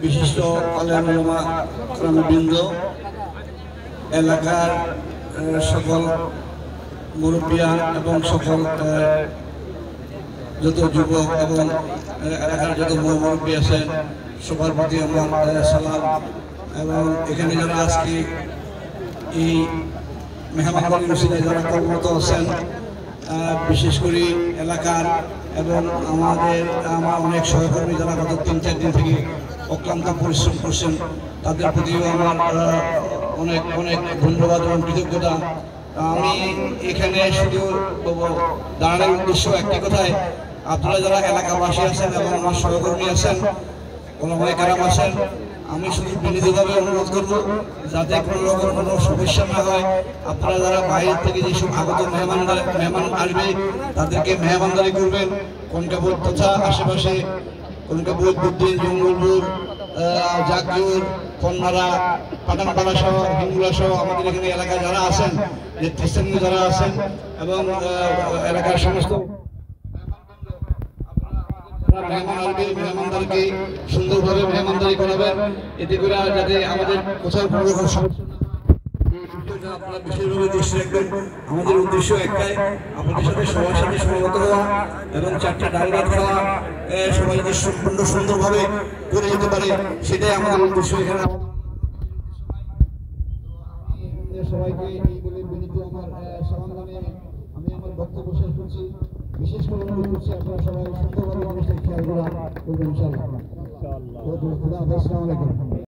বিশিষ্ট কল্যাণবৃন্দ, এলাকার সকল মুরব্বিয়ান এবং সকল যত যুবক এবং এলাকার যত মুরব্বী আছেন সবার প্রতি আমার সালাম। এবং এখানে যারা আজকে এই মেহমানবাড়ি মসজিদে যারা কর্মরত আছেন, বিশেষ করে এলাকার এবং আমার অনেক সহকর্মী যারা গত 3-4 দিন থেকে অক্লান্ত পরিশ্রম করছেন, তাদের প্রতিও আমার অনেক অনেক ধন্যবাদ এবং কৃতজ্ঞতা। আমি এখানে শুধু দাঁড়ানোর উদ্দেশ্য একটি কথায়, আপনারা যারা এলাকাবাসী আছেন এবং আমার সহকর্মী আছেন, ওলামায়ে কেরাম আছেন, আমি শুধু বিনীতভাবে অনুরোধ করব যাতে কোনো রকম কোনো সমস্যা না হয়। আপনারা যারা বাইরের থেকে যেসব আগত মেহমান আসবে তাদেরকে মেহমানদারি করবেন। কনকাপুর তথা আশেপাশে কনকাপুর, বুদ্ধিন, জঙ্গলপুর, জাগজুর, কন্যারা, পাঠানপাড়া সহ হিঙ্গুলা সহ আমাদের এখানে এলাকায় যারা আছেন, নেতৃস্থানীয় যারা আছেন এবং এলাকার সমস্ত মেহমান আসবে, মেহমানদারকে সুন্দরভাবে মেহমানদারি করাবেন, এতে করে যাতে আমাদের কোথাও কোনো রকম সমস্যা না হয় আপনারা বিশেষভাবে দৃষ্টি রাখবেন। আমাদের উদ্দেশ্য একটাই, আপনাদের সাথে সবার সাথে সমবেত হওয়া এবং 4টা ডাল ভাত খাওয়া, সবাই যদি সম্পূর্ণ সুন্দরভাবে করে যেতে পারে, সেটাই আমাদের উদ্দেশ্য। এখানে সবাইকে এই বলে বিনীত আমার সালাম জানিয়ে আমি আমার বক্তব্য শেষ করছি। বিশেষ করে অনুরোধ করছি আপনারা সবাই সুন্দরভাবে জিনিসটা খেয়াল করা করবেন ইনশাআল্লাহ। আসসালামু আলাইকুম।